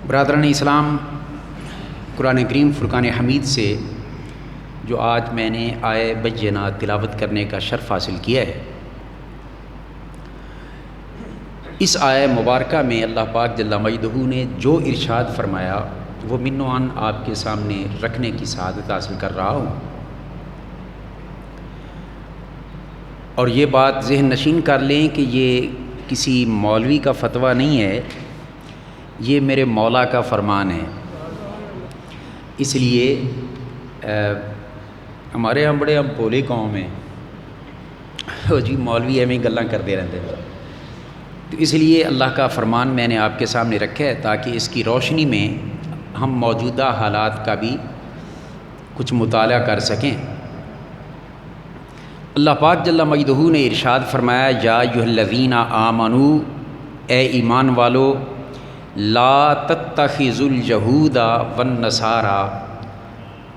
برادران اسلام، قرآن کریم فرقان حمید سے جو آج میں نے آیہ بینہ تلاوت کرنے کا شرف حاصل کیا ہے، اس آیہ مبارکہ میں اللہ پاک جل مجدہ نے جو ارشاد فرمایا وہ منوان آپ کے سامنے رکھنے کی سعادت حاصل کر رہا ہوں، اور یہ بات ذہن نشین کر لیں کہ یہ کسی مولوی کا فتویٰ نہیں ہے، یہ میرے مولا کا فرمان ہے۔ اس لیے ہمارے ہم بڑے بولے قوم ہیں، جی مولوی ایویں گلاں کرتے رہتے ہیں، تو اس لیے اللہ کا فرمان میں نے آپ کے سامنے رکھا ہے تاکہ اس کی روشنی میں ہم موجودہ حالات کا بھی کچھ مطالعہ کر سکیں۔ اللہ پاک جل مجدہ نے ارشاد فرمایا، یا ایھا الذین آمنوا، اے ایمان والو، لا تتخذوا الیہود والنصارى،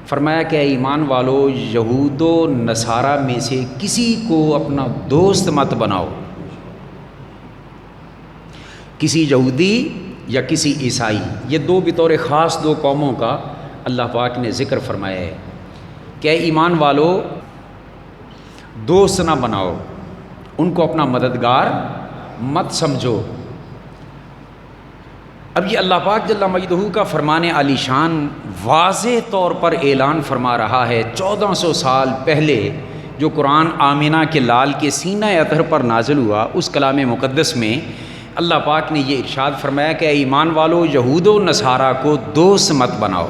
فرمایا کہ اے ایمان والو یہود و نصارہ میں سے کسی کو اپنا دوست مت بناؤ، کسی یہودی یا کسی عیسائی، یہ دو بطور خاص دو قوموں کا اللہ پاک نے ذکر فرمایا ہے کہ اے ایمان والو دوست نہ بناؤ، ان کو اپنا مددگار مت سمجھو۔ اب یہ اللہ پاک جل مجدہ کا فرمان عالی شان واضح طور پر اعلان فرما رہا ہے۔ 1400 سال پہلے جو قرآن آمنہ کے لال کے سینہ اطہر پر نازل ہوا، اس کلام مقدس میں اللہ پاک نے یہ ارشاد فرمایا کہ اے ایمان والو یہود و نصارہ کو دوست مت بناؤ۔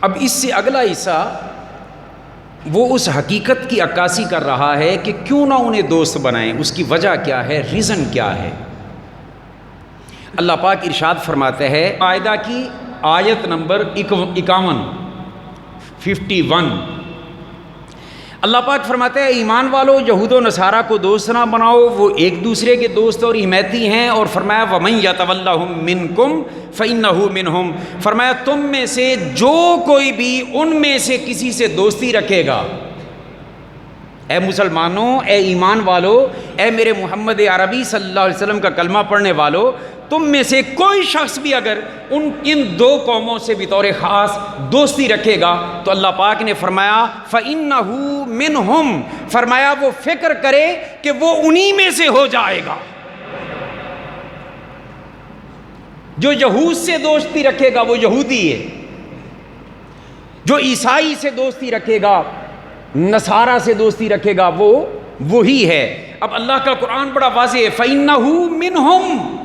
اب اس سے اگلا حصہ وہ اس حقیقت کی عکاسی کر رہا ہے کہ کیوں نہ انہیں دوست بنائیں، اس کی وجہ کیا ہے، ریزن کیا ہے۔ اللہ پاک ارشاد فرماتے ہیں مائدہ کی آیت نمبر 51، اللہ پاک فرماتے ہیں ایمان والو یہود و نصارہ کو دوست نہ بناؤ، وہ ایک دوسرے کے دوست اور حمایتی ہیں، اور فرمایا وَمَن يَتَوَلَّهُم مِّنكُمْ فَإِنَّهُ مِنْهُمْ، فرمایا تم میں سے جو کوئی بھی ان میں سے کسی سے دوستی رکھے گا، اے مسلمانوں، اے ایمان والو، اے میرے محمد عربی صلی اللہ علیہ وسلم کا کلمہ پڑھنے والو، تم میں سے کوئی شخص بھی اگر ان دو قوموں سے بطور خاص دوستی رکھے گا تو اللہ پاک نے فرمایا فَإِنَّهُ مِنْهُمْ، فرمایا وہ فکر کرے کہ وہ انہی میں سے ہو جائے گا۔ جو یہود سے دوستی رکھے گا وہ یہودی ہے، جو عیسائی سے دوستی رکھے گا، نصارہ سے دوستی رکھے گا، وہ وہی ہے۔ اب اللہ کا قرآن بڑا واضح ہے، فَإِنَّهُ مِنْهُمْ،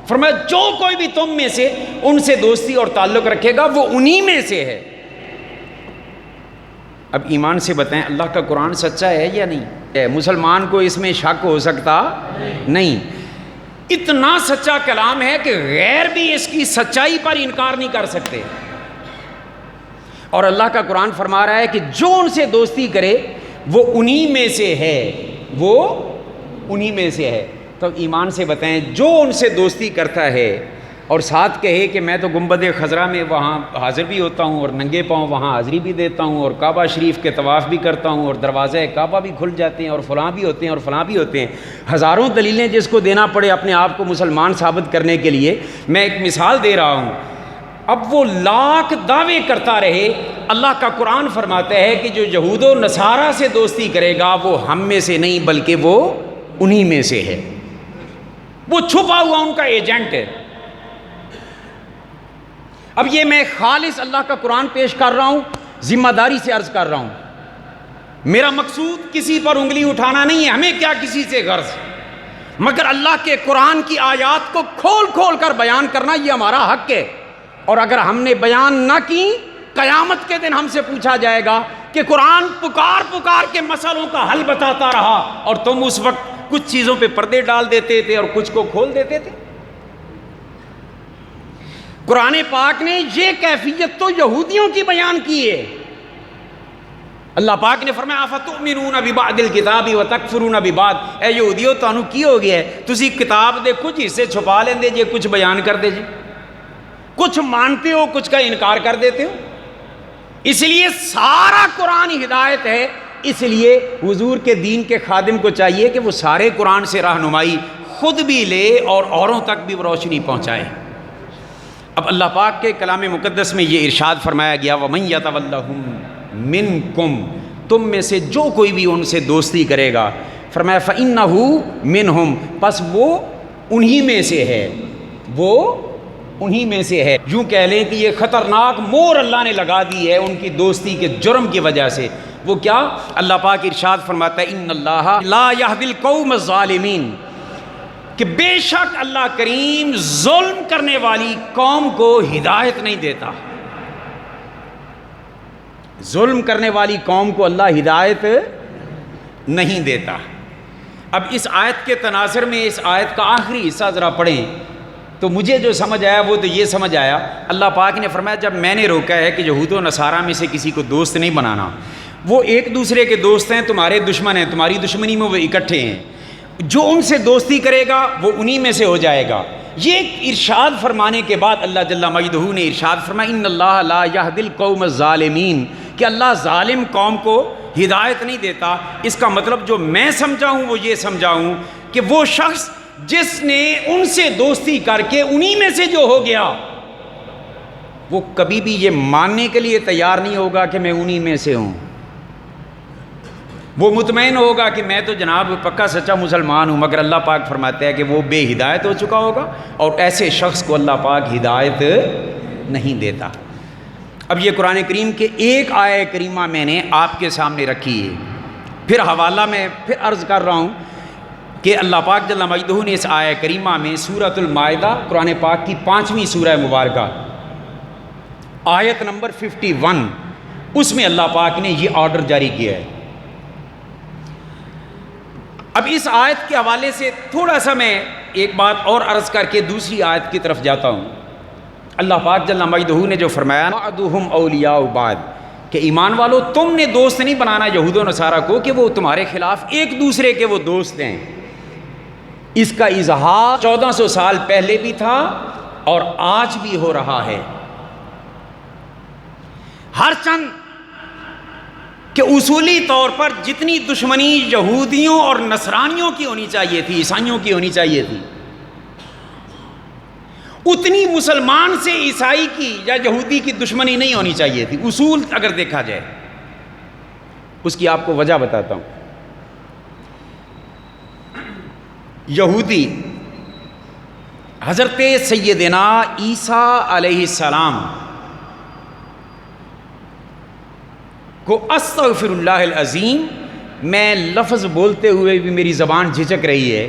فرمایا جو کوئی بھی تم میں سے ان سے دوستی اور تعلق رکھے گا وہ انہی میں سے ہے۔ اب ایمان سے بتائیں اللہ کا قرآن سچا ہے یا نہیں؟ مسلمان کو اس میں شک ہو سکتا نہیں، اتنا سچا کلام ہے کہ غیر بھی اس کی سچائی پر انکار نہیں کر سکتے۔ اور اللہ کا قرآن فرما رہا ہے کہ جو ان سے دوستی کرے وہ انہی میں سے ہے، وہ انہی میں سے ہے۔ تو ایمان سے بتائیں جو ان سے دوستی کرتا ہے اور ساتھ کہے کہ میں تو گنبد خضرا میں وہاں حاضر بھی ہوتا ہوں اور ننگے پاؤں وہاں حاضری بھی دیتا ہوں اور کعبہ شریف کے طواف بھی کرتا ہوں اور دروازہ کعبہ بھی کھل جاتے ہیں اور فلاں بھی ہوتے ہیں اور فلاں بھی ہوتے ہیں، ہزاروں دلیلیں جس کو دینا پڑے اپنے آپ کو مسلمان ثابت کرنے کے لیے، میں ایک مثال دے رہا ہوں۔ اب وہ لاکھ دعوے کرتا رہے، اللہ کا قرآن فرماتا ہے کہ جو یہود و نصارہ سے دوستی کرے گا وہ ہم میں سے نہیں بلکہ وہ انہی میں سے ہے، وہ چھپا ہوا ان کا ایجنٹ ہے۔ اب یہ میں خالص اللہ کا قرآن پیش کر رہا ہوں، ذمہ داری سے عرض کر رہا ہوں، میرا مقصود کسی پر انگلی اٹھانا نہیں ہے، ہمیں کیا کسی سے غرض، مگر اللہ کے قرآن کی آیات کو کھول کھول کر بیان کرنا یہ ہمارا حق ہے۔ اور اگر ہم نے بیان نہ کی، قیامت کے دن ہم سے پوچھا جائے گا کہ قرآن پکار پکار کے مسئلوں کا حل بتاتا رہا اور تم اس وقت کچھ چیزوں پہ پردے ڈال دیتے تھے اور کچھ کو کھول دیتے تھے۔ قرآن پاک نے یہ کیفیت تو یہودیوں کی بیان کی ہے۔ اللہ پاک نے فرمایا افتؤمنون ببعض الکتاب وتکفرون ببعض، اے یہودیو تانوں کی ہو گیا ہے، تسی کتاب دے کچھ حصے چھپا لیندے جے، کچھ بیان کر دے جے، کچھ مانتے ہو کچھ کا انکار کر دیتے ہو۔ اس لیے سارا قرآن ہدایت ہے، اس لیے حضور کے دین کے خادم کو چاہیے کہ وہ سارے قرآن سے رہنمائی خود بھی لے اور اوروں تک بھی وہ روشنی پہنچائے۔ اب اللہ پاک کے کلام مقدس میں یہ ارشاد فرمایا گیا وَمَن يَتَوَلَّهُم مِّنكُم، تم میں سے جو کوئی بھی ان سے دوستی کرے گا، فرمایا فَإِنَّهُ مِنْهُم، پس وہ انہی میں سے ہے، وہ انہی میں سے ہے۔ یوں کہہ لیں کہ یہ خطرناک مور اللہ نے لگا دی ہے ان کی دوستی کے جرم کی وجہ سے۔ وہ کیا؟ اللہ پاک ارشاد فرماتا ہے ان اللہ لا یہدی القوم الظالمین، کہ بے شک اللہ کریم ظلم کرنے والی قوم کو ہدایت نہیں دیتا۔ ظلم کرنے والی قوم کو اللہ ہدایت نہیں دیتا۔ اب اس آیت کے تناظر میں اس آیت کا آخری حصہ ذرا پڑھیں تو مجھے جو سمجھ آیا وہ تو یہ سمجھ آیا، اللہ پاک نے فرمایا جب میں نے روکا ہے کہ یہود و نصارہ میں سے کسی کو دوست نہیں بنانا، وہ ایک دوسرے کے دوست ہیں، تمہارے دشمن ہیں، تمہاری دشمنی میں وہ اکٹھے ہیں، جو ان سے دوستی کرے گا وہ انہی میں سے ہو جائے گا۔ یہ ارشاد فرمانے کے بعد اللہ جل مجدہ نے ارشاد فرمایا ان اللہ لا یہدی القوم الظالمین، کہ اللہ ظالم قوم کو ہدایت نہیں دیتا۔ اس کا مطلب جو میں سمجھا ہوں وہ یہ سمجھا ہوں کہ وہ شخص جس نے ان سے دوستی کر کے انہی میں سے جو ہو گیا، وہ کبھی بھی یہ ماننے کے لیے تیار نہیں ہوگا کہ میں انہی میں سے ہوں۔ وہ مطمئن ہوگا کہ میں تو جناب پکا سچا مسلمان ہوں، مگر اللہ پاک فرماتا ہے کہ وہ بے ہدایت ہو چکا ہوگا، اور ایسے شخص کو اللہ پاک ہدایت نہیں دیتا۔ اب یہ قرآن کریم کے ایک آیہ کریمہ میں نے آپ کے سامنے رکھی ہے، پھر حوالہ میں پھر عرض کر رہا ہوں کہ اللہ پاک جل مجدہ نے اس آیہ کریمہ میں سورۃ المائدہ قرآن پاک کی 5ویں سورہ مبارکہ آیت نمبر 51، اس میں اللہ پاک نے یہ آرڈر جاری کیا ہے۔ اب اس آیت کے حوالے سے تھوڑا سا میں ایک بات اور عرض کر کے دوسری آیت کی طرف جاتا ہوں۔ اللہ پاک جل مجدہ نے جو فرمایا بعضهم اولیاء بعض، کہ ایمان والو تم نے دوست نہیں بنانا یہود و نصارہ کو کہ وہ تمہارے خلاف ایک دوسرے کے وہ دوست ہیں۔ اس کا اظہار 1400 سال پہلے بھی تھا اور آج بھی ہو رہا ہے، ہر چند کہ اصولی طور پر جتنی دشمنی یہودیوں اور نصرانیوں کی ہونی چاہیے تھی، عیسائیوں کی ہونی چاہیے تھی، اتنی مسلمان سے عیسائی کی یا یہودی کی دشمنی نہیں ہونی چاہیے تھی، اصول اگر دیکھا جائے۔ اس کی آپ کو وجہ بتاتا ہوں۔ یہودی حضرت سیدنا عیسیٰ علیہ السلام کو استغفر اللہ العظیم، میں لفظ بولتے ہوئے بھی میری زبان جھجک رہی ہے،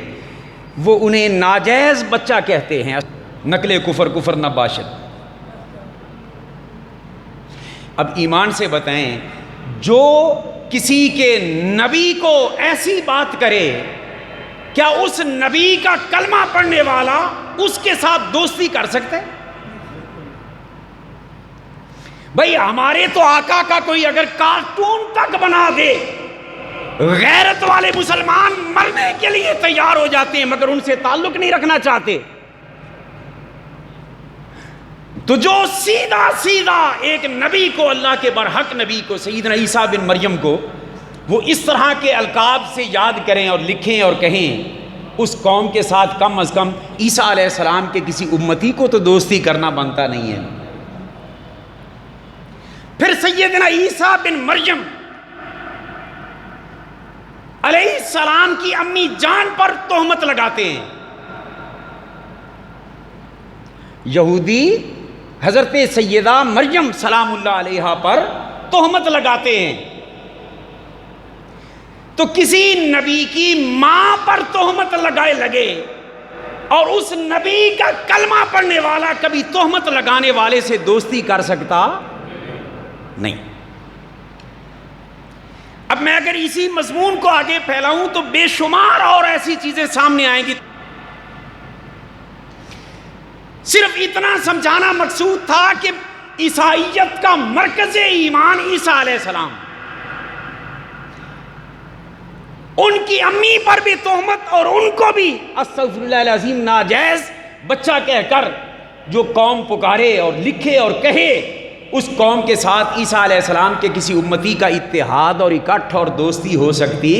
وہ انہیں ناجائز بچہ کہتے ہیں، نقل کفر نباشد۔ اب ایمان سے بتائیں، جو کسی کے نبی کو ایسی بات کرے، کیا اس نبی کا کلمہ پڑھنے والا اس کے ساتھ دوستی کر سکتے؟ بھئی ہمارے تو آقا کا کوئی اگر کارٹون تک بنا دے، غیرت والے مسلمان مرنے کے لیے تیار ہو جاتے ہیں، مگر ان سے تعلق نہیں رکھنا چاہتے۔ تو جو سیدھا سیدھا ایک نبی کو، اللہ کے برحق نبی کو، سیدنا عیسیٰ بن مریم کو، وہ اس طرح کے القاب سے یاد کریں اور لکھیں اور کہیں، اس قوم کے ساتھ کم از کم عیسیٰ علیہ السلام کے کسی امتی کو تو دوستی کرنا بنتا نہیں ہے۔ پھر سیدنا عیسیٰ بن مریم علیہ السلام کی امی جان پر تہمت لگاتے ہیں۔ یہودی حضرت سیدہ مریم سلام اللہ علیہا پر تہمت لگاتے ہیں، تو کسی نبی کی ماں پر تہمت لگے اور اس نبی کا کلمہ پڑھنے والا کبھی تہمت لگانے والے سے دوستی کر سکتا نہیں۔ اب میں اگر اسی مضمون کو آگے پھیلاؤں تو بے شمار اور ایسی چیزیں سامنے آئیں گی۔ صرف اتنا سمجھانا مقصود تھا کہ عیسائیت کا مرکز ایمان عیسیٰ علیہ السلام، ان کی امی پر بھی تہمت اور ان کو بھی استغفر اللہ العظیم ناجائز بچہ کہہ کر جو قوم پکارے اور لکھے اور کہے، اس قوم کے ساتھ عیسیٰ علیہ السلام کے کسی امتی کا اتحاد اور اکٹھ اور دوستی ہو سکتی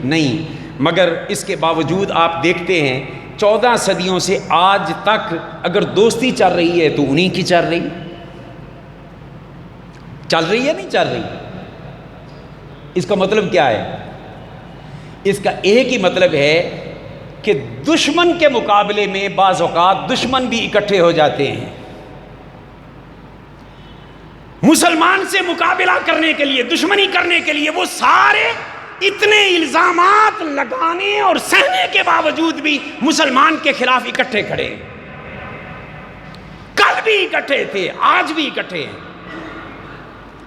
نہیں۔ مگر اس کے باوجود آپ دیکھتے ہیں 14 صدیوں سے آج تک اگر دوستی چل رہی ہے تو انہی کی چل رہی ہے نہیں چل رہی. اس کا مطلب کیا ہے؟ اس کا ایک ہی مطلب ہے کہ دشمن کے مقابلے میں بعض اوقات دشمن بھی اکٹھے ہو جاتے ہیں. مسلمان سے مقابلہ کرنے کے لیے، دشمنی کرنے کے لیے وہ سارے اتنے الزامات لگانے اور سہنے کے باوجود بھی مسلمان کے خلاف اکٹھے کھڑے ہیں. کل بھی اکٹھے تھے، آج بھی اکٹھے ہیں.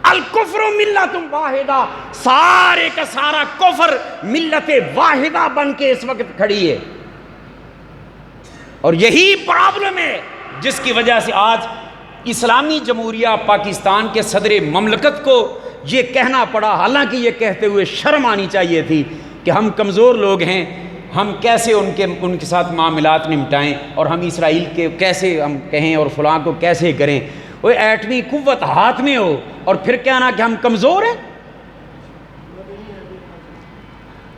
الکفر ملت واحدہ، سارے کا سارا کفر ملت واحدہ بن کے اس وقت کھڑی ہے. اور یہی پرابلم ہے جس کی وجہ سے آج اسلامی جمہوریہ پاکستان کے صدر مملکت کو یہ کہنا پڑا، حالانکہ یہ کہتے ہوئے شرم آنی چاہیے تھی کہ ہم کمزور لوگ ہیں، ہم کیسے ان کے ساتھ معاملات نمٹائیں، اور ہم اسرائیل کے کیسے ہم کہیں اور فلاں کو کیسے کریں. وہ ایٹمی قوت ہاتھ میں ہو اور پھر کہنا کہ ہم کمزور ہیں.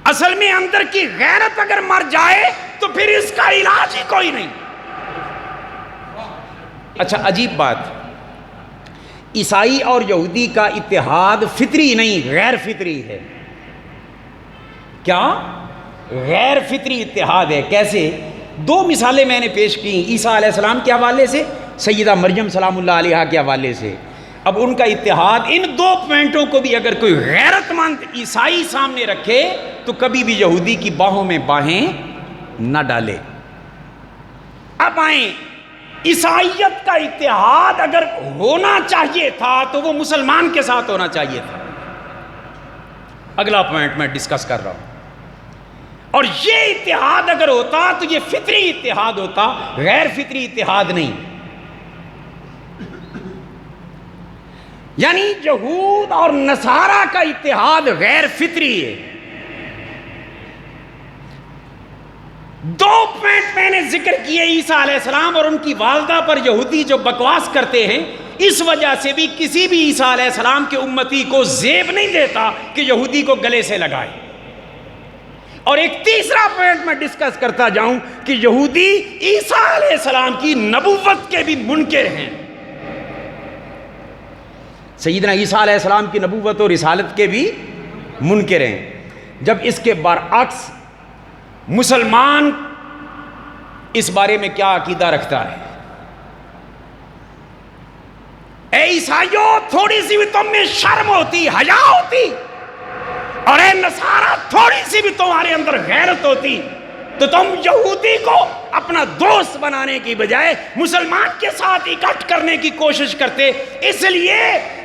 اصل میں اندر کی غیرت اگر مر جائے تو پھر اس کا علاج ہی کوئی نہیں. اچھا عجیب بات، عیسائی اور یہودی کا اتحاد فطری نہیں غیر فطری ہے. کیا؟ غیر فطری اتحاد ہے. کیسے؟ 2 مثالیں میں نے پیش کی عیسیٰ علیہ السلام کے حوالے سے، سیدہ مریم سلام اللہ علیہا کے حوالے سے. اب ان کا اتحاد، ان 2 پوائنٹوں کو بھی اگر کوئی غیرت مند عیسائی سامنے رکھے تو کبھی بھی یہودی کی باہوں میں باہیں نہ ڈالے. اب آئیں، عیسائیت کا اتحاد اگر ہونا چاہیے تھا تو وہ مسلمان کے ساتھ ہونا چاہیے تھا. اگلا پوائنٹ میں ڈسکس کر رہا ہوں. اور یہ اتحاد اگر ہوتا تو یہ فطری اتحاد ہوتا، غیر فطری اتحاد نہیں. یعنی یہود اور نصارہ کا اتحاد غیر فطری ہے. 2 پوائنٹ میں نے ذکر کیے عیسیٰ علیہ السلام اور ان کی والدہ پر یہودی جو بکواس کرتے ہیں، اس وجہ سے بھی کسی بھی عیسیٰ علیہ السلام کے امتی کو زیب نہیں دیتا کہ یہودی کو گلے سے لگائے. اور ایک تیسرا پوائنٹ میں ڈسکس کرتا جاؤں کہ یہودی عیسیٰ علیہ السلام کی نبوت کے بھی منکر ہیں. سیدنا عیسیٰ علیہ السلام کی نبوت اور رسالت کے بھی منکر ہیں. جب اس کے برعکس مسلمان اس بارے میں کیا عقیدہ رکھتا ہے؟ اے عیسائیوں، تھوڑی سی بھی تم میں شرم ہوتی، حیا ہوتی، اور اے نصارہ تھوڑی سی بھی تمہارے اندر غیرت ہوتی تو تم یہودی کو اپنا دوست بنانے کی بجائے مسلمان کے ساتھ اکٹھ کرنے کی کوشش کرتے، اس لیے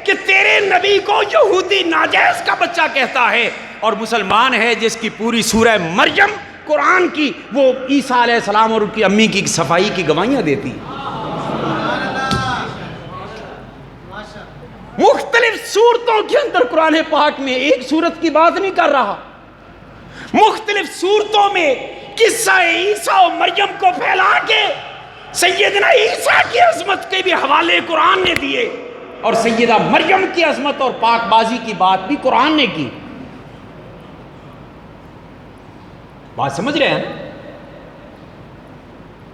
کہ تیرے نبی کو یہودی ناجائز کا بچہ کہتا ہے اور مسلمان ہے جس کی پوری سورہ مریم قرآن کی وہ عیسیٰ علیہ السلام اور ان کی امی کی صفائی کی گواہیاں دیتی. مختلف صورتوں کے اندر قرآن پاک میں ایک صورت کی بات نہیں کر رہا، مختلف صورتوں میں قصہ عیسیٰ و مریم کو پھیلا کے سیدنا عیسیٰ کی عظمت کے بھی حوالے قرآن نے دیے اور سیدہ مریم کی عظمت اور پاک بازی کی بات بھی قرآن نے کی. بات سمجھ رہے ہیں؟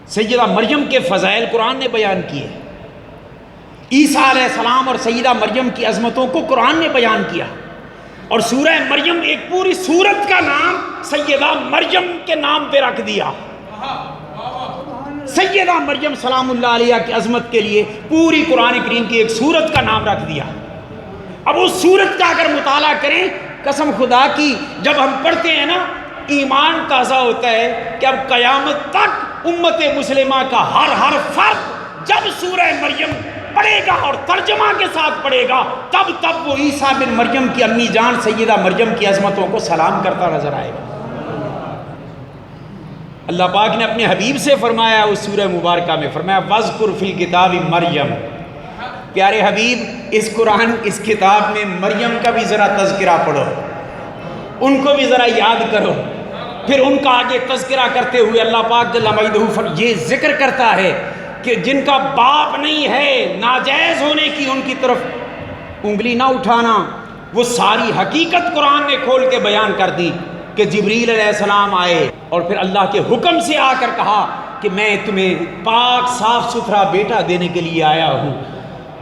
سیدہ مریم کے فضائل قرآن نے بیان کیے، عیسیٰ علیہ السلام اور سیدہ مریم کی عظمتوں کو قرآن نے بیان کیا، اور سورہ مریم ایک پوری سورت کا نام سیدہ مریم کے نام پہ رکھ دیا. سیدہ مریم سلام اللہ علیہ کی عظمت کے لیے پوری قرآن کریم کی ایک سورت کا نام رکھ دیا. اب اس سورت کا اگر مطالعہ کریں، قسم خدا کی جب ہم پڑھتے ہیں نا ایمان تازہ ہوتا ہے کہ اب قیامت تک امت مسلمہ کا ہر فرد جب سورہ مریم پڑھے گا اور ترجمہ کے ساتھ پڑھے گا تب وہ عیسیٰ بن مریم کی امی جان سیدہ مریم کی عظمتوں کو سلام کرتا نظر آئے گا. اللہ پاک نے اپنے حبیب سے فرمایا اس سورہ مبارکہ میں، فرمایا وَاذْكُرْ فِي الْكِتَابِ مریم. پیارے حبیب اس قرآن اس کتاب میں مریم کا بھی ذرا تذکرہ پڑھو، ان کو بھی ذرا یاد کرو. پھر ان کا آگے تذکرہ کرتے ہوئے اللہ پاک جل مجدہ یہ ذکر کرتا ہے کہ جن کا باپ نہیں ہے، ناجائز ہونے کی ان کی طرف انگلی نہ اٹھانا. وہ ساری حقیقت قرآن نے کھول کے بیان کر دی. کہ جبریل علیہ السلام آئے اور پھر اللہ کے حکم سے آ کر کہا کہ میں تمہیں پاک صاف ستھرا بیٹا دینے کے لیے آیا ہوں۔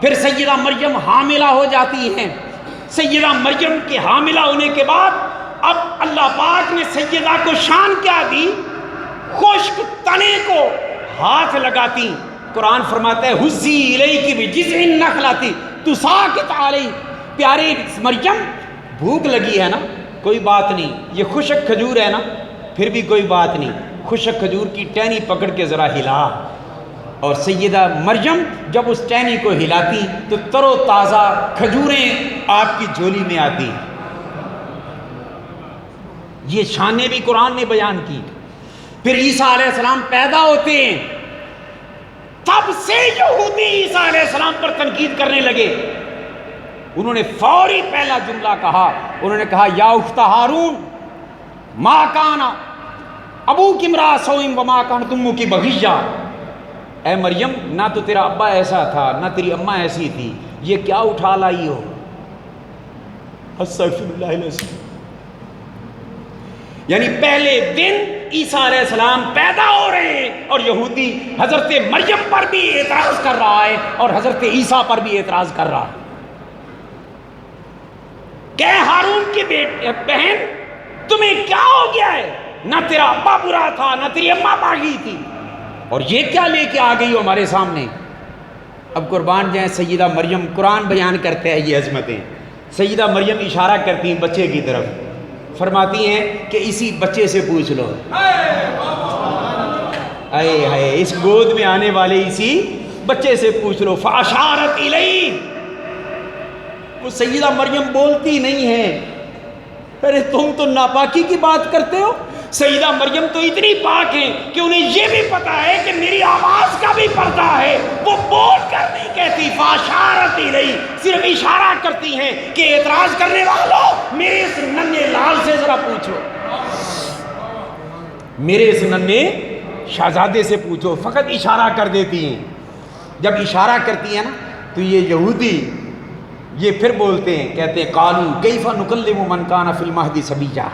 پھر سیدہ مریم حاملہ ہو جاتی ہیں۔ سیدہ مریم کے حاملہ ہونے کے بعد اب اللہ پاک نے سیدہ کو شان کیا دی؟ خشک تنے کو ہاتھ لگاتی۔ قرآن فرماتا ہے حزی الیکی بجذع النخلۃ تساقط علیہ، پیارے مریم بھوک لگی ہے نا، کوئی بات نہیں، یہ خشک کھجور ہے نا، پھر بھی کوئی بات نہیں، خشک کھجور کی ٹہنی پکڑ کے ذرا ہلا۔ اور سیدہ مریم جب اس ٹہنی کو ہلاتی تو تر و تازہ کھجوریں آپ کی جھولی میں آتی۔ یہ شانیں بھی قرآن نے بیان کی۔ پھر عیسیٰ علیہ السلام پیدا ہوتے ہیں، تب سے یہودی عیسیٰ علیہ السلام پر تنقید کرنے لگے۔ انہوں نے فوری پہلا جملہ کہا، انہوں نے کہا یا اخت ہارون ما کان ابوک امرأ سوء وما کانت امک بغیہ، اے مریم نہ تو تیرا ابا ایسا تھا نہ تیری اماں ایسی تھی، یہ کیا اٹھا لائی ہو؟ استغفر اللہ العظیم۔ یعنی پہلے دن عیسیٰ علیہ السلام پیدا ہو رہے ہیں اور یہودی حضرت مریم پر بھی اعتراض کر رہا ہے اور حضرت عیسیٰ پر بھی اعتراض کر رہا ہے کہ ہارون کی بہن تمہیں کیا ہو گیا ہے؟ نہ تیرا ابا برا تھا نہ تیری اماں باغی تھی، اور یہ کیا لے کے آ گئی ہو ہمارے سامنے؟ اب قربان جائیں سیدہ مریم، قرآن بیان کرتے ہیں یہ عظمتیں۔ سیدہ مریم اشارہ کرتی ہیں بچے کی طرف، فرماتی ہیں کہ اسی بچے سے پوچھ لو، اے ہائے اس گود میں آنے والے اسی بچے سے پوچھ لو۔ فاشارت الیہ، وہ سیدہ مریم بولتی نہیں ہے۔ ارے تم تو ناپاکی کی بات کرتے ہو، سیدہ مریم تو اتنی پاک ہیں کہ انہیں یہ بھی پتا ہے کہ میری آواز کا بھی پردہ ہے، وہ بول کر نہیں کہتی۔ فاشارت الیہ، صرف اشارہ کرتی ہیں کہ اعتراض کرنے والوں میرے اس ننھے لال سے ذرا پوچھو، میرے اس ننھے شہزادے سے پوچھو، فقط اشارہ کر دیتی ہیں۔ جب اشارہ کرتی ہیں نا تو یہ یہودی یہ پھر بولتے ہیں، کہتے ہیں قالوا کیف نکلم من کان فی المہد صبیا،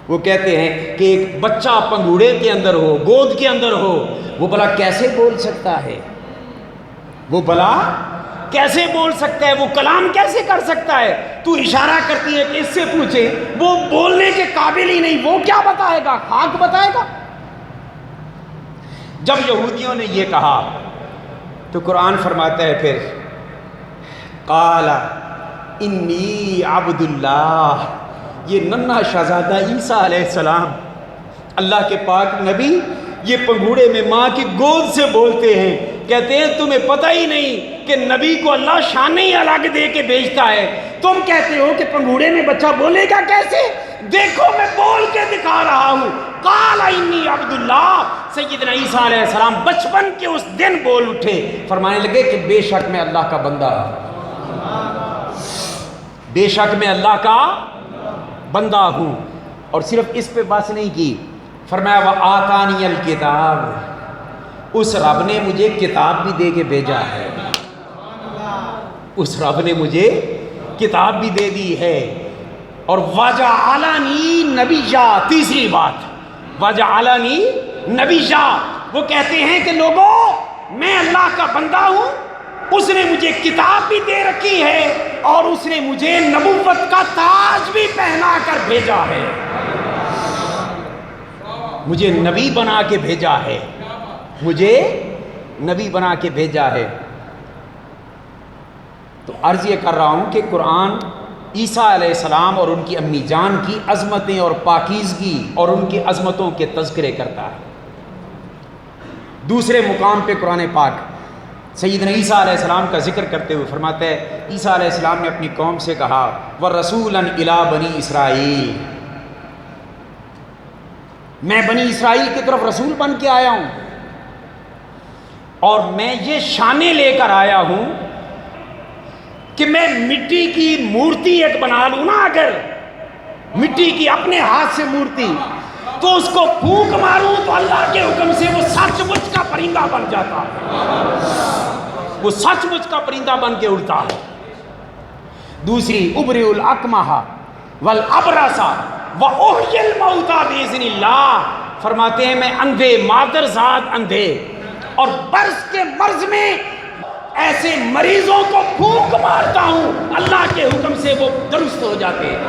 وہ کہتے ہیں کہ ایک بچہ پنگوڑے کے اندر ہو، گود کے اندر ہو، وہ بھلا کیسے بول سکتا ہے؟ وہ بھلا کیسے بول سکتا ہے؟ وہ کلام کیسے کر سکتا ہے؟ تو اشارہ کرتی ہے کہ اس سے پوچھے، وہ بولنے کے قابل ہی نہیں، وہ کیا بتائے گا؟ خاک بتائے گا۔ جب یہودیوں نے یہ کہا تو قرآن فرماتا ہے پھر قال انی عبد اللہ، یہ ننھا شہزادہ عیسیٰ علیہ السلام اللہ کے پاک نبی یہ پنگوڑے میں ماں کی گود سے بولتے ہیں، کہتے ہیں تمہیں پتہ ہی نہیں کہ نبی کو اللہ شانیں ہی الگ دے کے بھیجتا ہے، تم کہتے ہو کہ پنگوڑے میں بچہ بولے گا کیسے؟ دیکھو میں بول کے دکھا رہا ہوں۔ قال انی عبد اللہ، سیدنا عیسیٰ علیہ السلام بچپن کے اس دن بول اٹھے، فرمانے لگے کہ بے شک میں اللہ کا بندہ ہوں، بے شک میں اللہ کا بندہ ہوں۔ اور صرف اس پہ بس نہیں کی، فرمایا وآتانی الکتاب، اس رب نے مجھے کتاب بھی دے کے بھیجا ہے، اس رب نے مجھے کتاب بھی دے دی ہے، اور وجعلنی نبیا، تیسری بات وجعلنی نبیا، وہ کہتے ہیں کہ لوگوں میں اللہ کا بندہ ہوں، اس نے مجھے کتاب بھی دے رکھی ہے اور اس نے مجھے نبوت کا تاج بھی پہنا کر بھیجا ہے، مجھے نبی بنا کے بھیجا ہے، مجھے نبی بنا کے بھیجا ہے۔ تو عرض یہ کر رہا ہوں کہ قرآن عیسیٰ علیہ السلام اور ان کی امی جان کی عظمتیں اور پاکیزگی اور ان کی عظمتوں کے تذکرے کرتا ہے۔ دوسرے مقام پہ قرآن پاک سیدنا عیسیٰ علیہ السلام کا ذکر کرتے ہوئے فرماتا ہے، عیسیٰ علیہ السلام نے اپنی قوم سے کہا وَرَسُولًا إِلَىٰ بَنِي اسرائیل، میں بنی اسرائیل کی طرف رسول بن کے آیا ہوں، اور میں یہ شانیں لے کر آیا ہوں کہ میں مٹی کی مورتی ایک بنا لوں نا، اگر مٹی کی اپنے ہاتھ سے مورتی تو اس کو پھونک ماروں تو اللہ کے حکم سے وہ سچ مچ کا پرندہ بن جاتا ہے، وہ سچ مچ کا پرندہ بن کے اڑتا ہے۔ دوسری ابرئ الاکمہ والابرص وَأُحْيِي الْمَوْتَى بِإِذْنِ اللَّهِ، فرماتے ہیں میں اندھے مادرزاد اندھے اور برس کے مرض میں ایسے مریضوں کو پھونک مارتا ہوں، اللہ کے حکم سے وہ درست ہو جاتے ہیں،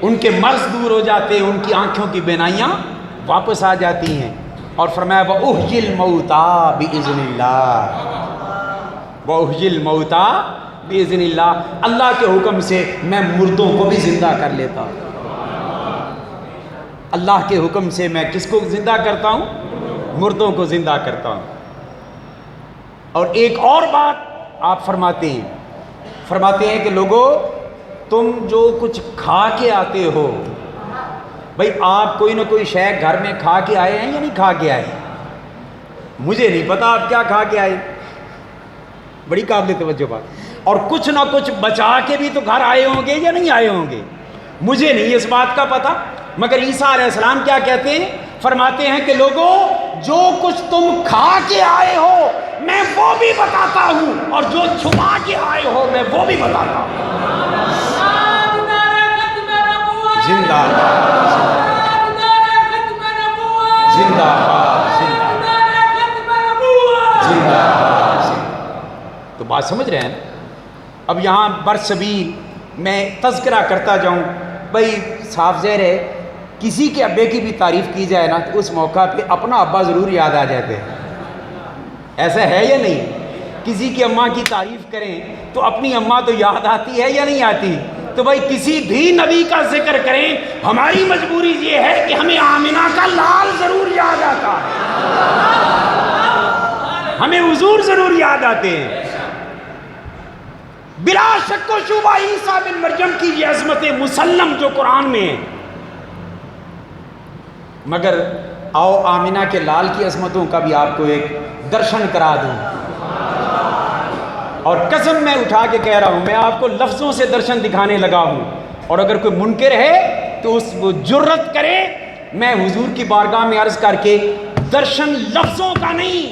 ان کے مرض دور ہو جاتے ہیں، ان کی آنکھوں کی بینائیاں واپس آ جاتی ہیں۔ اور فرمایا وَأُحْيِي الْمَوْتَى بِإِذْنِ اللَّهِ، وَأُحْيِي الْمَوْتَى بِإِذْنِ اللَّهِ، اللہ کے حکم سے میں مردوں کو بھی زندہ کر لیتا ہوں۔ اللہ کے حکم سے میں کس کو زندہ کرتا ہوں؟ مردوں کو زندہ کرتا ہوں۔ اور ایک اور بات آپ فرماتے ہیں کہ لوگو تم جو کچھ کھا کے آتے ہو، بھئی آپ کوئی نہ کوئی شے گھر میں کھا کے آئے ہیں یا نہیں کھا کے آئے؟ مجھے نہیں پتا آپ کیا کھا کے آئے، بڑی قابل توجہ بات۔ اور کچھ نہ کچھ بچا کے بھی تو گھر آئے ہوں گے یا نہیں آئے ہوں گے، مجھے نہیں اس بات کا پتا۔ مگر عیسیٰ علیہ السلام کیا کہتے ہیں؟ فرماتے ہیں کہ لوگو جو کچھ تم کھا کے آئے ہو میں وہ بھی بتاتا ہوں، اور جو چھپا کے آئے ہو میں وہ بھی بتاتا ہوں۔ زندہ زندہ زندہ۔ تو بات سمجھ رہے ہیں؟ اب یہاں برصبیل میں تذکرہ کرتا جاؤں، بھائی صاف ظاہر ہے کسی کے ابے کی بھی تعریف کی جائے نا تو اس موقع پہ اپنا ابا ضرور یاد آ جاتے ہیں، ایسا ہے یا نہیں؟ کسی کی اماں کی تعریف کریں تو اپنی اماں تو یاد آتی ہے یا نہیں آتی؟ تو بھائی کسی بھی نبی کا ذکر کریں، ہماری مجبوری یہ ہے کہ ہمیں آمنہ کا لال ضرور یاد آتا ہے، ہمیں حضور ضرور یاد آتے ہیں۔ بلا شک و شبہ عیسیٰ بن مریم کی یہ عظمت مسلم جو قرآن میں ہے، مگر آؤ آمنہ کے لال کی عظمتوں کا بھی آپ کو ایک درشن کرا دوں، اور قسم میں اٹھا کے کہہ رہا ہوں، میں آپ کو لفظوں سے درشن دکھانے لگا ہوں، اور اگر کوئی منکر ہے تو اس وہ جرت کرے، میں حضور کی بارگاہ میں عرض کر کے درشن لفظوں کا نہیں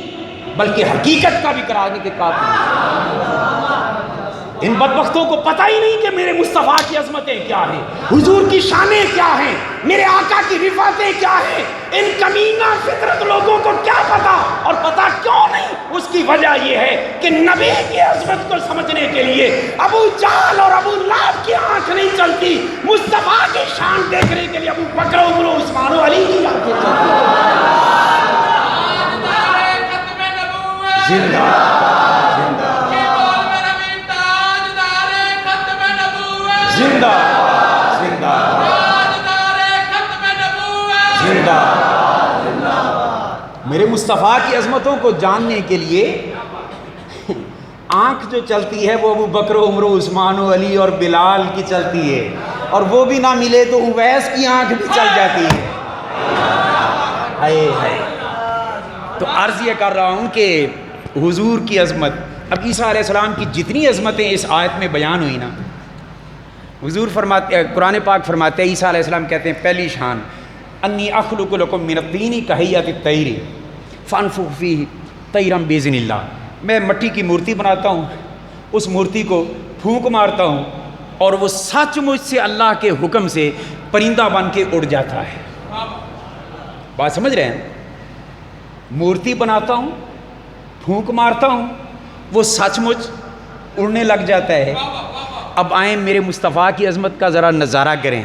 بلکہ حقیقت کا بھی کرانے کے قابل ہوں۔ ان بدبختوں کو پتہ ہی نہیں کہ میرے مصطفیٰ کی عظمتیں کیا ہیں، حضور کی شانیں کیا ہیں، میرے آقا کی رفعتیں کیا ہیں۔ ان کمینہ فطرت لوگوں کو کیا پتا، اور پتا کیوں نہیں؟ اس کی وجہ یہ ہے کہ نبی کی عظمت کو سمجھنے کے لیے ابو جہل اور ابو لہب کی آنکھ نہیں چلتی، مصطفیٰ کی شان دیکھنے کے لیے ابو بکر عمر و عثمان و علی کی آنکھیں چلتی ہیں۔ زندہ زندہ زندہ زندہ۔ میرے مصطفیٰ کی عظمتوں کو جاننے کے لیے آنکھ جو چلتی ہے وہ ابو بکر عمر و عثمان و علی اور بلال کی چلتی ہے، اور وہ بھی نہ ملے تو اویس کی آنکھ بھی چل جاتی ہے۔ ہائے ہائے۔ تو عرض یہ کر رہا ہوں کہ حضور کی عظمت، اب عیسیٰ علیہ السلام کی جتنی عظمتیں اس آیت میں بیان ہوئی نا، حضور فرماتے، قرآن پاک فرماتے ہیں، عیسیٰ علیہ السلام کہتے ہیں پہلی شان انی اخلق لکم من الطین کہیۃ الطیر فانفخ فیہ طیرا باذن اللہ، میں مٹی کی مورتی بناتا ہوں، اس مورتی کو پھونک مارتا ہوں اور وہ سچ مجھ سے اللہ کے حکم سے پرندہ بن کے اڑ جاتا ہے۔ بات سمجھ رہے ہیں؟ مورتی بناتا ہوں، پھونک مارتا ہوں، وہ سچ مجھ اڑنے لگ جاتا ہے۔ اب آئیں میرے مصطفیٰ کی عظمت کا ذرا نظارہ کریں۔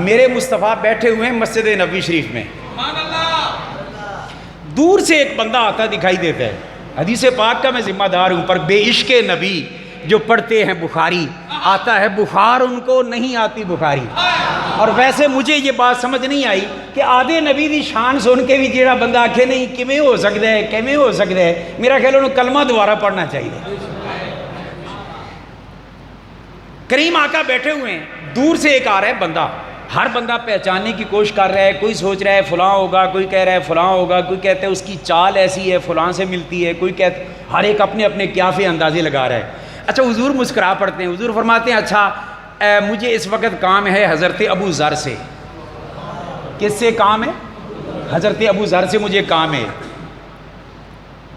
میرے مصطفیٰ بیٹھے ہوئے ہیں مسجد نبوی شریف میں، دور سے ایک بندہ آتا دکھائی دیتا ہے، حدیث پاک کا میں ذمہ دار ہوں، پر بے عشق نبی جو پڑھتے ہیں بخاری، آتا ہے بخار ان کو نہیں آتی بخاری۔ اور ویسے مجھے یہ بات سمجھ نہیں آئی کہ آدھے نبی دی شان سن کے بھی جیڑا بندہ آکھے نہیں کیویں ہو سکتا ہے، کیویں ہو سکتا ہے، میرا خیال انہوں کلمہ دوبارہ پڑھنا چاہیے۔ کریم آقا بیٹھے ہوئے ہیں، دور سے ایک آ رہا ہے بندہ، ہر بندہ پہچاننے کی کوشش کر رہا ہے، کوئی سوچ رہا ہے فلاں ہوگا، کوئی کہہ رہا ہے فلاں ہوگا، کوئی کہتا ہے اس کی چال ایسی ہے فلاں سے ملتی ہے، کوئی کہتا، ہر ایک اپنے اپنے قیافے اندازے لگا رہا ہے۔ اچھا حضور مسکرا پڑتے ہیں، حضور فرماتے ہیں اچھا مجھے اس وقت کام ہے حضرت ابو ذر سے۔ کس سے کام ہے؟ حضرت ابو ذر سے مجھے کام ہے۔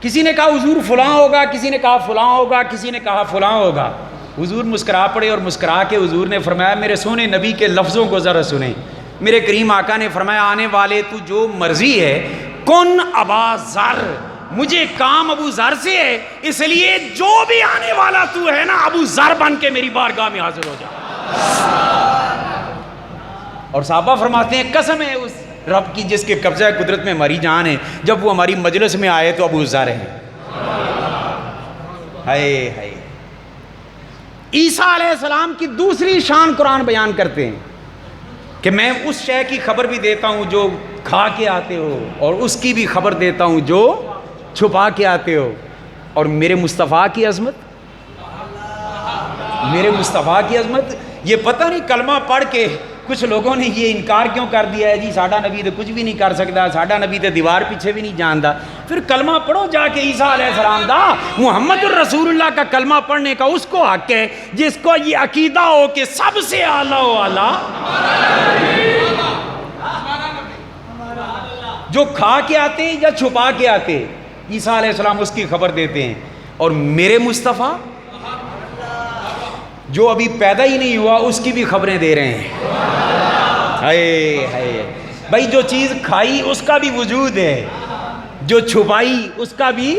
کسی نے کہا حضور فلاں ہوگا، کسی نے کہا فلاں ہوگا، کسی نے کہا فلاں ہوگا۔ حضور مسکرا پڑے اور مسکرا کے حضور نے فرمایا میرے سونے نبی کے لفظوں کو ذرا سنیں. میرے کریم آقا نے فرمایا آنے والے تو جو مرضی ہے کن ابا ذر، مجھے کام ابو ذر سے ہے، اس لیے جو بھی آنے والا تو ہے نا ابو ذر بن کے میری بارگاہ میں حاضر ہو جا. اور صحابہ فرماتے ہیں قسم ہے اس رب کی جس کے قبضہ قدرت میں ہماری جان ہے، جب وہ ہماری مجلس میں آئے تو ابو ذر ہے. ہائے ہائے. عیسیٰ علیہ السلام کی دوسری شان قرآن بیان کرتے ہیں کہ میں اس شے کی خبر بھی دیتا ہوں جو کھا کے آتے ہو، اور اس کی بھی خبر دیتا ہوں جو چھپا کے آتے ہو. اور میرے مصطفیٰ کی عظمت، میرے مصطفیٰ کی عظمت، یہ پتہ نہیں کلمہ پڑھ کے کچھ لوگوں نے یہ انکار کیوں کر دیا ہے جی ساڈا نبی تو کچھ بھی نہیں کر سکتا، ساڈا نبی تو دیوار پیچھے بھی نہیں جاندا. پھر کلمہ پڑھو جا کے عیسیٰ علیہ السلام دا. محمد الرسول اللہ کا کلمہ پڑھنے کا اس کو حق ہے جس کو یہ عقیدہ ہو کہ سب سے اعلیٰ و اعلیٰ جو کھا کے آتے ہیں یا چھپا کے آتے ہیں، عیسیٰ علیہ السلام اس کی خبر دیتے ہیں. اور میرے مصطفیٰ جو ابھی پیدا ہی نہیں ہوا اس کی بھی خبریں دے رہے ہیں. ہائے ہائے بھائی، جو چیز کھائی اس کا بھی وجود ہے، جو چھپائی اس کا بھی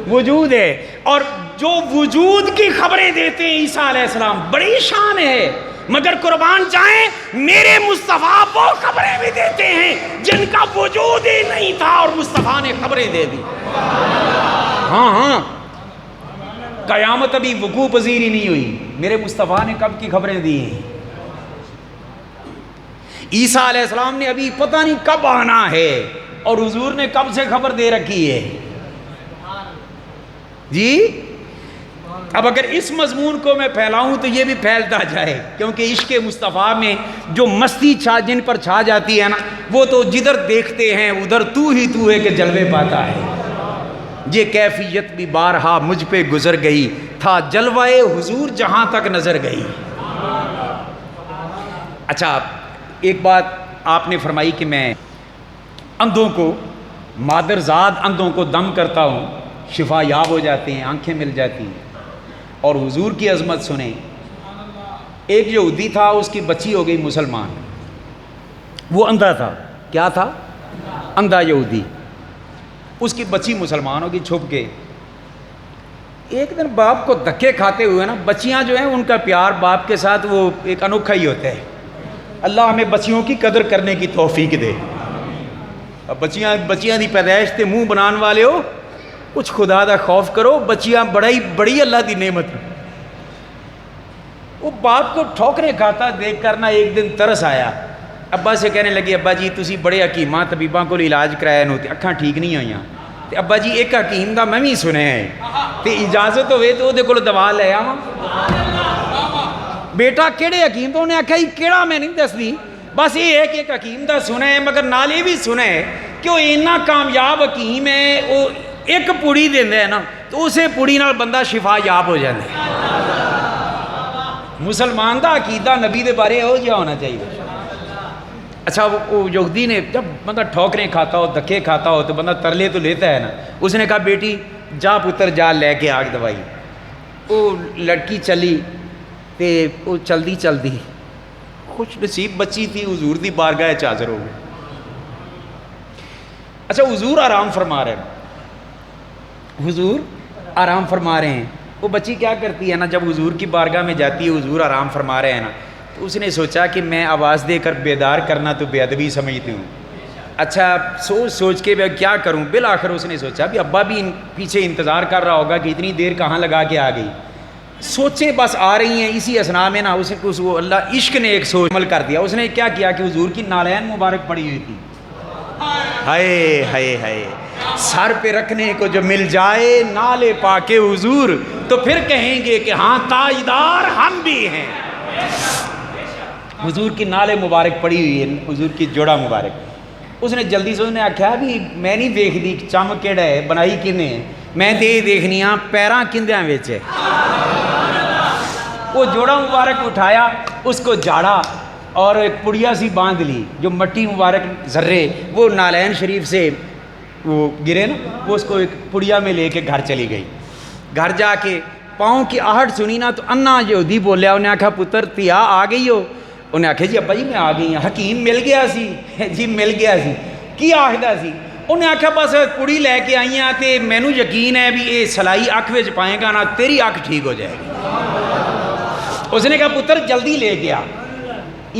وجود ہے، اور جو وجود کی خبریں دیتے ہیں عیسیٰ علیہ السلام، بڑی شان ہے. مگر قربان جائیں میرے مصطفیٰ وہ خبریں بھی دیتے ہیں جن کا وجود ہی نہیں تھا اور مصطفیٰ نے خبریں دے دی. ہاں ہاں، قیامت ابھی وقوع پذیر ہی نہیں ہوئی، میرے مصطفیٰ نے کب کی خبریں دی ہیں. عیسیٰ علیہ السلام نے ابھی پتہ نہیں کب آنا ہے اور حضور نے کب سے خبر دے رکھی ہے جی. اب اگر اس مضمون کو میں پھیلاؤں تو یہ بھی پھیلتا جائے، کیونکہ عشق مصطفیٰ میں جو مستی جن پر چھا جاتی ہے نا، وہ تو جدھر دیکھتے ہیں ادھر تو ہی تو ہے کہ جلوے پاتا ہے. یہ کیفیت بھی بارہا مجھ پہ گزر گئی، تھا جلوائے حضور جہاں تک نظر گئی. اچھا، ایک بات آپ نے فرمائی کہ میں اندھوں کو، مادرزاد اندھوں کو دم کرتا ہوں، شفا یاب ہو جاتے ہیں، آنکھیں مل جاتی ہیں. اور حضور کی عظمت سنیں. ایک یہودی تھا، اس کی بچی ہو گئی مسلمان، وہ اندھا تھا. کیا تھا؟ اندھا یہودی. اس کی بچی مسلمان ہوگی چھپ کے. ایک دن باپ کو دھکے کھاتے ہوئے نا، بچیاں جو ہیں ان کا پیار باپ کے ساتھ وہ ایک انوکھا ہی ہوتا ہے. اللہ ہمیں بچیوں کی قدر کرنے کی توفیق دے. بچیاں دی پیدائش تے منہ بنان والے ہو، کچھ خدا دا خوف کرو. بچیاں بڑی اللہ دی نعمت. وہ باپ کو ٹھوکریں کھاتا دیکھ کر نا ایک دن ترس آیا. ابا سے کہنے لگی ابا جی تسی بڑے حکیماں طبیباں کو علاج کرایا نو تے اکھاں ٹھیک نہیں ہوئیاں، تے ابا جی ایک حکیم دا میں بھی سنے ہے تے اجازت ہوئے تو دے کول دوا لے آواں. بیٹا کیڑے حکیم؟ تو انہیں آکھا ہی کیڑا میں نہیں دس دی، بس یہ ہے کہ ایک حکیم دا سنے ہے، مگر نال یہ بھی سنے ہے کہ وہ اتنا کامیاب حکیم ہے، وہ ایک پوڑی دیندے ہیں نا تو اسے پوڑی نال بندہ شفا یاب ہو جاندے. مسلمان دا عقیدہ نبی دے بارے ہو جا ہونا چاہیے. اچھا، وہ یہودی نے، جب بندہ ٹھوکریں کھاتا ہو، دھکے کھاتا ہو تو بندہ ترلے تو لیتا ہے نا. اس نے کہا بیٹی جا پتر جا لے کے آگ دوائی. وہ لڑکی چلی تے وہ چلدی خوش نصیب بچی تھی، حضور دی بارگاہ حاضر ہو گئی. اچھا، حضور آرام فرما رہے ہیں، حضور آرام فرما رہے ہیں. وہ بچی کیا کرتی ہے نا، جب حضور کی بارگاہ میں جاتی ہے، حضور آرام فرما رہے ہیں نا، تو اس نے سوچا کہ میں آواز دے کر بیدار کرنا تو بے ادبی سمجھتی ہوں. اچھا، سوچ کے میں کیا کروں. بالآخر اس نے سوچا بھی ابا بھی پیچھے انتظار کر رہا ہوگا کہ اتنی دیر کہاں لگا کے آ گئی. سوچیں بس آ رہی ہیں. اسی اسنا میں نا اس وہ اللہ عشق نے ایک سوچ عمل کر دیا. اس نے کیا کیا کہ حضور کی نالین مبارک پڑی ہوئی تھی. ہائے ہائے ہائے، سر پہ رکھنے کو جو مل جائے نالے پا کے حضور تو پھر کہیں گے کہ ہاں تاجدار ہم بھی ہیں. حضور کی نالے مبارک پڑی ہوئی ہے، حضور کی جوڑا مبارک. اس نے جلدی سے انہیں آخیا بھی میں نہیں دیکھ دی چم کیڑا ہے، بنائی کنے ہے، میں تے دیکھنی ہاں پیراں کندیاں وچ ہے. وہ جوڑا مبارک اٹھایا، اس کو جھاڑا اور ایک پڑیا سی باندھ لی، جو مٹی مبارک ذرے وہ نالین شریف سے وہ گرے نا، وہ اس کو ایک پڑیا میں لے کے گھر چلی گئی. گھر جا کے پاؤں کی آہٹ سنی نا تو انا یہودی بولیا, انہیں آکھا پتر تیا آ گئی ہو؟ انہیں آکھا جی ابا جی میں آ گئی ہوں. حکیم مل گیا سی جی مل گیا سی. کی آخدا سی؟ انہیں آکھا بس کڑی لے کے آئی ہیں تے مینوں یقین ہے بھی یہ سلائی اکھ وچ پائے گا نا تیری اکھ ٹھیک ہو جائے گی. اس نے کہا پتر جلدی لے گیا.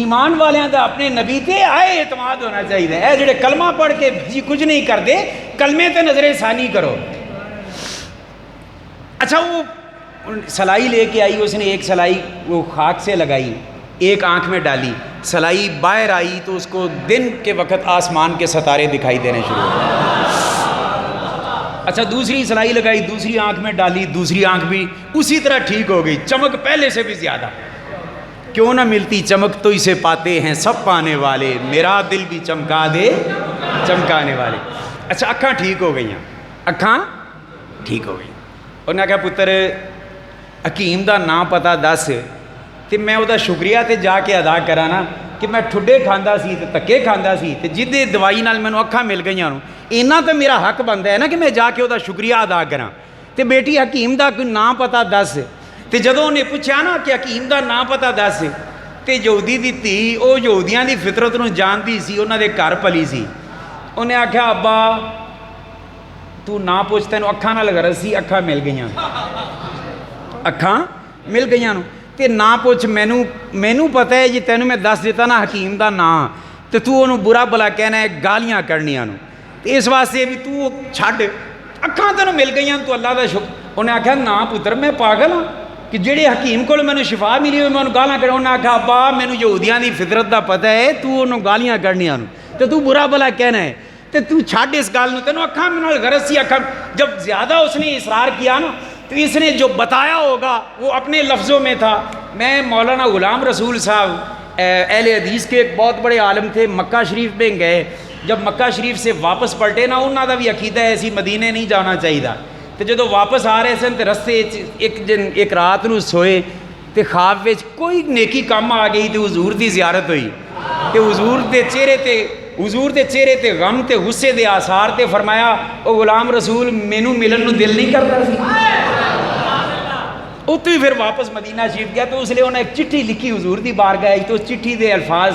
ایمان والیاں دا اپنے نبی تے آئے اعتماد ہونا چاہیے. اے جڑے کلمہ پڑھ کے جی کچھ نہیں کرتے, کلمے تے نظر ثانی کرو. اچھا وہ سلائی لے کے آئی, اس نے ایک سلائی وہ خاک سے لگائی, ایک آنکھ میں ڈالی, سلائی باہر آئی تو اس کو دن کے وقت آسمان کے ستارے دکھائی دینے شروع ہوئے. اچھا دوسری سلائی لگائی, دوسری آنکھ میں ڈالی, دوسری آنکھ بھی اسی طرح ٹھیک ہو گئی, چمک پہلے سے بھی زیادہ. کیوں نہ ملتی چمک تو اسے پاتے ہیں سب پانے والے, میرا دل بھی چمکا دے چمکانے والے. اچھا اکھاں ٹھیک ہو گئیں, اکھاں ٹھیک ہو گئیں. انہیں کہا پتر حکیم دا نام پتا دس تے میں وہ شکریہ تے جا کے ادا کرا نا کہ میں ٹھڈے کھاندہ سی تے تکے کھاندہ سی تے جدے دوائی نال مینوں اکھاں مل گئیاں نوں, اینا تے میرا حق بندا ہے نا کہ میں جا کے وہ شکریہ ادا کراں. تے بیٹی حکیم دا کوئی نام پتا دس. تے جدوں انہیں پوچھا نا کہ حکیم دا نام پتا دس تے یہودی دی دھی او یہودیاں دی فطرت نوں جاندی سی, انہاں دے گھر پلی سی. انہیں آکھیا ابا تو نہ پوچھ, تینوں اکھاں نال غرض سی, اکھاں مل گئیاں, اکھاں مل گئیاں نوں تے نہ پوچھ, مینوں پتہ ہے جی تینوں میں دس دیتا نا حکیم دا نام تے تو انہوں برا بلا کہنا ہے گالیاں کرنیاں نوں, تے اس واسطے بھی تو چھڈ, اکھاں تینوں مل گئیاں تو اللہ دا شکر. انہیں آکھیا نا پتر میں پاگل ہاں کہ جہڑے حکیم کو مینوں شفا ملی ہوئی میں انہوں گالیاں کروں. انہیں آکھیا ابا مینوں یہودیاں دی فطرت دا پتہ ہے, تو انہوں گالیاں کرنیاں نوں تے تو برا بلا کہنا ہے تے تو چھڈ اس گل نوں, تینوں اکھاں نال غرض سی. اکھاں جب زیادہ اس نے اصرار کیا نا تو اس نے جو بتایا ہوگا وہ اپنے لفظوں میں تھا. میں مولانا غلام رسول صاحب اہل حدیث کے ایک بہت بڑے عالم تھے, مکہ شریف میں گئے, جب مکہ شریف سے واپس پلٹے نا انہوں دا بھی عقیدہ ہے ایسی مدینے نہیں جانا چاہیے. تو جدو واپس آ رہے سن تو رستے ایک دن ایک رات نو سوئے تو خواب وچ کوئی نیکی کام آ گئی تو حضور دی زیارت ہوئی تو حضور دے چہرے تے غم تے غصے دے آثار تے فرمایا او غلام رسول مینوں ملن نو دل نہیں کرتا سی. اتو ہی پھر واپس مدینہ شریف گیا تو اس لیے انہیں ایک چٹھی لکھی حضور دی بارگاہ, تو اس چٹھی دے الفاظ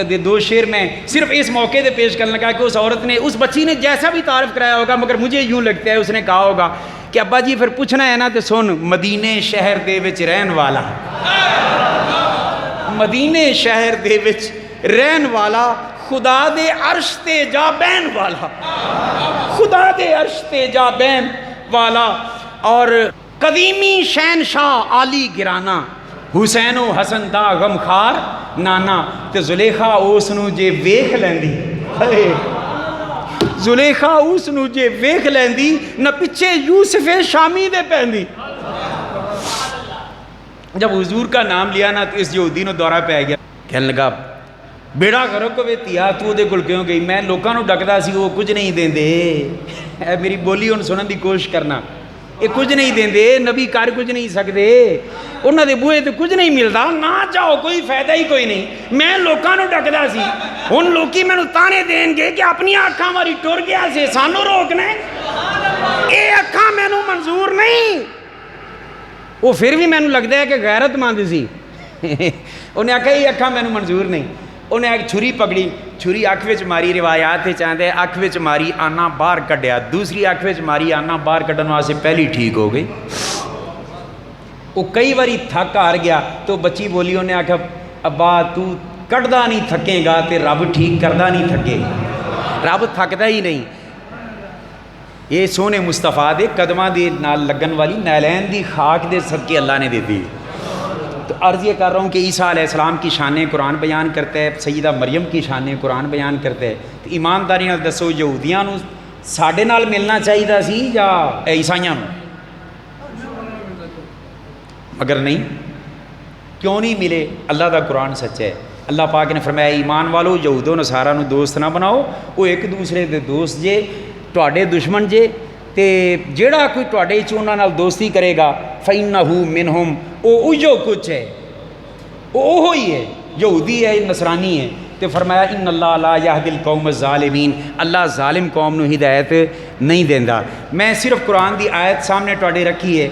دے دو شعر میں صرف اس موقع دے پیش کرنے لگا کہ اس عورت نے اس بچی نے جیسا بھی تعارف کرایا ہوگا, مگر مجھے یوں لگتا ہے اس نے کہا ہوگا کہ ابا جی پھر پوچھنا ہے نا تو سن, مدینے شہر دے وچ رہن والا, مدینے شہر دے وچ رہن والا, خدا دے عرش تے جا بین والا, خدا دے عرش تے جا بین والا, اور قدیمی شہنشاہ عالی گرانا, حسین و حسن دا غمخار نانا. تے زلیخا اس نو جے ویکھ لیندی, زلیخا اس نو جے ویکھ لیندی نہ پیچھے یوسف شامی دے پیندی. جب حضور کا نام لیا نا تو اس یہودی نو دورہ پہ گیا, کہنے لگا بیڑا کرو کو تیا تو دے کول کیوں گئی, میں لوکاں نو ڈکدا سی وہ کچھ نہیں دیندے, اے میری بولی ہن سنن دی کوشش کرنا, یہ کچھ نہیں دیندے, نبی کر کچھ نہیں سکتے, انہاں دے بوئے تے کچھ نہیں ملدا, نہ جاؤ کوئی فائدہ ہی کوئی نہیں, میں لوکاں نو ڈکدا سی, ہن لوکی مینوں تانے دین گے کہ اپنی اکھاں واری ٹر گیا سے سانو روکنا ہے, اے اکھاں مینوں منظور نہیں. وہ پھر بھی مینوں لگدا ہے کہ غیرت مند سی, انہیں آکھا یہ اکھاں مینوں منظور نہیں. انہیں ایک چھری پکڑی, چھری اکھ وچ ماری, روایات چاہتے اکھ وچ ماری آنا باہر کڈیا, دوسری اکھ وچ ماری آنا باہر کڈن واسطے پہلی ٹھیک ہو گئی. وہ کئی باری تھک ہار گیا تو بچی بولی, انہیں آکھا ابا تو کڈدا نہیں تھکے گا تے رب ٹھیک کردا نہیں تھکے, رب تھکدا ہی نہیں. یہ سونے مصطفیٰ دے قدماں دے نال لگن والی نالین دی خاک دے صدقے اللہ نے دے دی. تو عرض یہ کر رہا ہوں کہ عیسیٰ علیہ السلام کی شانیں قرآن بیان کرتا ہے, سیدہ مریم کی شانیں قرآن بیان کرتا ہے. تو ایمانداری نال دسو یہودیاں نو ساڈے نال ملنا چاہیے سی یا عیسائیاں نو؟ مگر نہیں, کیوں نہیں ملے؟ اللہ دا قرآن سچ ہے. اللہ پاک نے فرمایا ایمان والو یہود و نصارا نو دوست نہ بناؤ, وہ ایک دوسرے دے دوست جے, تواڈے دشمن جے, تے جیڑا کوئی تواڈے چ انہاں نال دوستی کرے گا فَإِنَّهُ مِنْهُمْ, او جو کچھ ہے وہ ہی ہے, یہودی ہے نصرانی ہے. تو فرمایا ان اللہ لا یہدی القوم الظالمین, اللہ ظالم قوم نو ہدایت نہیں دیندا. میں صرف قرآن دی آیت سامنے تواڈے رکھی ہے,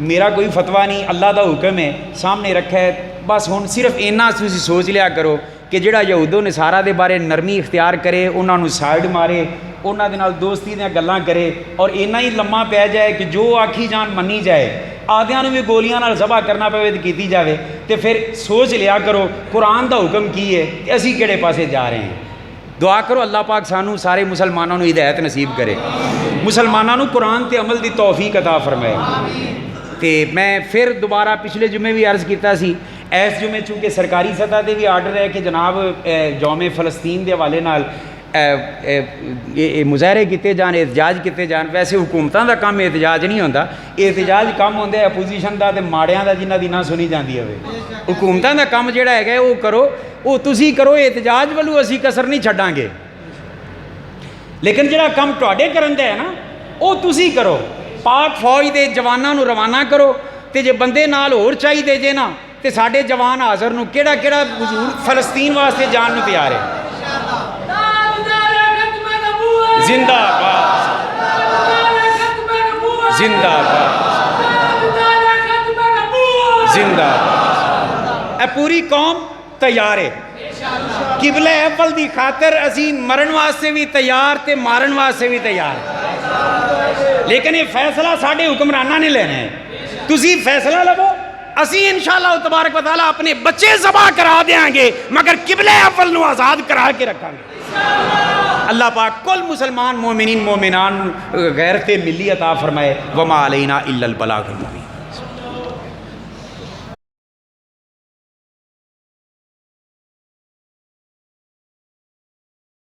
میرا کوئی فتویٰ نہیں، اللہ دا حکم ہے سامنے رکھا ہے، بس ہن صرف اینا تسی سوچ لیا کرو کہ جڑا یہود و نصارہ دے بارے نرمی اختیار کرے، انہاں نوں سائڈ مارے، انہاں دے نال دوستی دیاں گلاں کرے، اور اینا ہی لمحہ پہ جائے کہ جو آکھی جان منی جائے، آدھیاں نوں بھی گولیاں نال ذبح کرنا پوے تے کیتی جاوے، تے پھر سوچ لیا کرو قرآن دا حکم کی ہے کہ اسی کیڑے پاسے جا رہے ہیں۔ دعا کرو اللہ پاک سانو سارے مسلمانوں نوں ہدایت نصیب کرے، مسلمانوں نوں قرآن تے عمل دی توفیق عطا فرمائے۔ تے میں پھر دوبارہ پچھلے جمعے بھی عرض کیتا سی، اس جمعے چونکہ سرکاری سطح تے بھی آرڈر ہے کہ جناب یوم فلسطین دے حوالے نال مظاہرے کیتے جان، احتجاج کیتے جان۔ ویسے حکومتاں دا کام احتجاج نہیں ہوندا، احتجاج کام ہوندا ہے اپوزیشن دا تے ماڑیاں دا جنہاں دی نہ سنی جاندی ہوے۔ حکومتاں دا کام جڑا ہے وہ کرو، وہ تسی کرو، احتجاج والو اسی کسر نہیں چھڈاں گے، لیکن جڑا کام تواڈے کرن دا ہے نا وہ تسی کرو۔ پاک فوج دے جواناں نوں روانہ کرو، تے جے بندے نال ہور چاہیے جے نا تے ساڈے جوان حاضر نوں کیڑا کیڑا حضور فلسطین واسطے جان نوں تیار ہے۔ زندہ باد، زندہ باد، زندہ باد۔ اے پوری قوم تیار ہے، قبلہ اول دی خاطر اسی مرن واسطے بھی تیار تے مارن واسطے بھی تیار، لیکن یہ فیصلہ ساڈے حکمراناں نے لینا ہے۔ تسی فیصلہ لو، اسی انشاءاللہ تبارک و تعالیٰ اپنے بچے ذبح کرا دیاں گے، مگر قبلہ اول نو آزاد کرا کے رکھاں گے۔ اللہ پاک کل مسلمان مومنین مومنان غیرت ملی عطا فرمائے۔ وما علینا الا البلاغ المبین۔